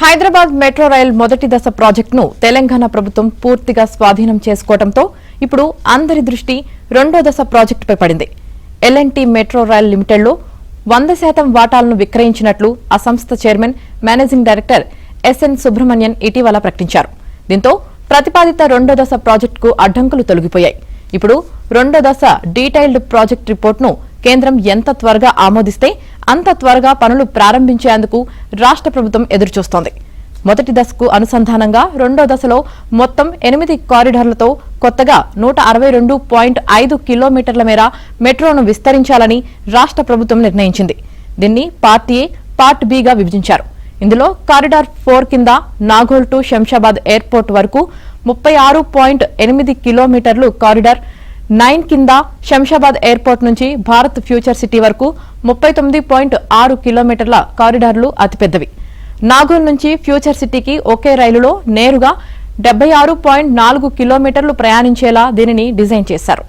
Hyderabad metro rail మొదటి దశ ప్రాజెక్టును తెలంగాణ ప్రభుత్వం పూర్తిగా స్వాధీనం చేసుకోవడంతో ఇప్పుడు అందరి దృష్టి రెండో దశ ప్రాజెక్టుపై పడింది. ఎల్&టీ మెట్రో రైల్ లిమిటెడ్లో 100% వాటాలను విక్రయించినట్లు ఆ సంస్థ chairman managing director SN Subrahmanyan ఇటీవల ప్రకటించారు. దీంతో ప్రతిపాదిత రెండో దశ ప్రాజెక్టుకు అడ్డంకులు తొలగిపోయాయి. ఇప్పుడు రెండో దశ డీటెయిల్డ్ ప్రాజెక్టు రిపోర్టును కేంద్రం ఎంత త్వరగా ఆమోదిస్తే అంత త్వరగా పనులు ప్రారంభించేందుకు రాష్ట్ర ప్రభుత్వం ఎదురుచూస్తోంది. మొదటి దశకు అనుసంధానంగా రెండో దశలో మొత్తం 8 కారిడార్లతో కొత్తగా 162.5 కిలోమీటర్ల మేర మెట్రోను విస్తరించాలని రాష్ట్ర ప్రభుత్వం నిర్ణయించింది. దీన్ని పార్ట్ ఏ, పార్ట్ బిగా విభజించారు. ఇందులో కారిడార్ 4 కింద నాగోల్ టు శంషాబాద్ ఎయిర్పోర్ట్ వరకు 36.8 కిలోమీటర్లు, కారిడార్ 9 కింద శంషాబాద్ ఎయిర్పోర్ట్ నుంచి భారత్ ఫ్యూచర్ సిటీ వరకు 39.6 కిలోమీటర్ల కారిడార్లు అతిపెద్దవి. నాగోల్ నుంచి ఫ్యూచర్ సిటీకి ఒకే రైలులో నేరుగా 76.4 కిలోమీటర్లు ప్రయాణించేలా దీనిని డిజైన్ చేశారు.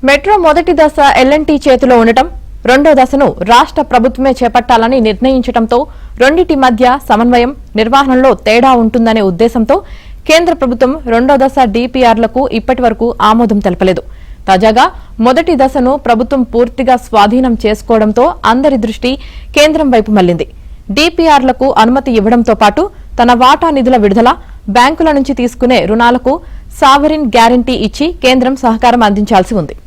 మెట్రో మొదటి దశ ఎల్&టీ చేతిలో ఉండటం, రెండో దశను రాష్ట్ర ప్రభుత్వమే చేపట్టాలని నిర్ణయించడంతో రెండింటి మధ్య సమన్వయం, నిర్వహణలో తేడా ఉంటుందనే ఉద్దేశంతో కేంద్ర ప్రభుత్వం రెండో దశ డీపీఆర్లకు ఇప్పటి వరకు ఆమోదం తెలపలేదు. తాజాగా మొదటి దశను ప్రభుత్వం పూర్తిగా స్వాధీనం చేసుకోవడంతో అందరి దృష్టి కేంద్రం వైపు మళ్లింది. డీపీఆర్లకు అనుమతి ఇవ్వడంతో పాటు తన వాటా నిధుల విడుదల, బ్యాంకుల నుంచి తీసుకునే రుణాలకు సావరిన్ గ్యారంటీ ఇచ్చి కేంద్రం సహకారం అందించాల్సి ఉంది.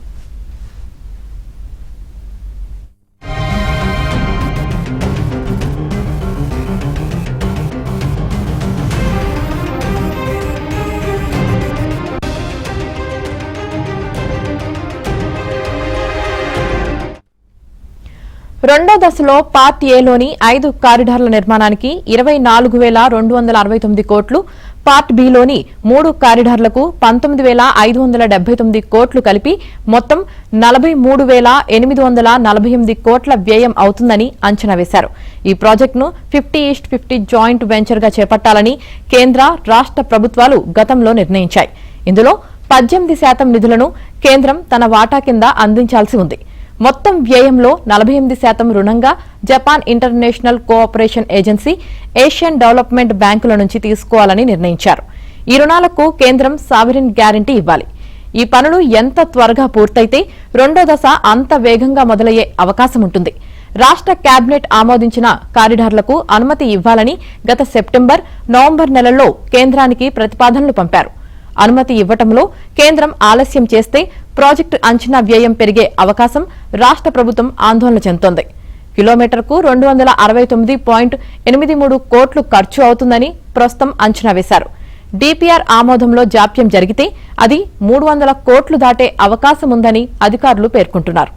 రెండో దశలో పార్ట్ ఏలోని 5 కారిడార్ల నిర్మాణానికి 24,269 కోట్లు, పార్ట్ బిలోని 3 కారిడార్లకు 19,579 కోట్లు కలిపి మొత్తం 43,848 కోట్ల వ్యయం అవుతుందని అంచనా వేశారు. ఈ ప్రాజెక్టును 50:50 జాయింట్ వెంచర్ గా చేపట్టాలని కేంద్ర, రాష్ట్ర ప్రభుత్వాలు గతంలో నిర్ణయించాయి. ఇందులో 18% నిధులను కేంద్రం తన వాటా కింద అందించాల్సి ఉంది. మొత్తం వ్యయంలో 48% రుణంగా Japan international cooperation agency, Asian development బ్యాంకుల నుంచి తీసుకోవాలని నిర్ణయించారు. ఈ రుణాలకు కేంద్రం సావరిన్ గ్యారంటీ ఇవ్వాలి. ఈ పనులు ఎంత త్వరగా పూర్తయితే రెండో దశ అంత వేగంగా మొదలయ్యే అవకాశం ఉంటుంది. రాష్ట్ర కేబినెట్ ఆమోదించిన కారిడార్లకు అనుమతి ఇవ్వాలని గత సెప్టెంబర్, నవంబర్ నెలల్లో కేంద్రానికి ప్రతిపాదనలు పంపారు. అనుమతి ఇవ్వటంలో కేంద్రం ఆలస్యం చేస్తే ప్రాజెక్టు అంచనా వ్యయం పెరిగే అవకాశం రాష్ట్ర ప్రభుత్వం ఆందోళన చెందుతోంది. కిలోమీటర్కు 269.83 కోట్లు ఖర్చు అవుతుందని ప్రస్తుతం అంచనా వేశారు. డీపీఆర్ ఆమోదంలో జాప్యం జరిగితే అది 300 కోట్లు దాటే అవకాశం ఉందని అధికారులు పేర్కొంటున్నారు.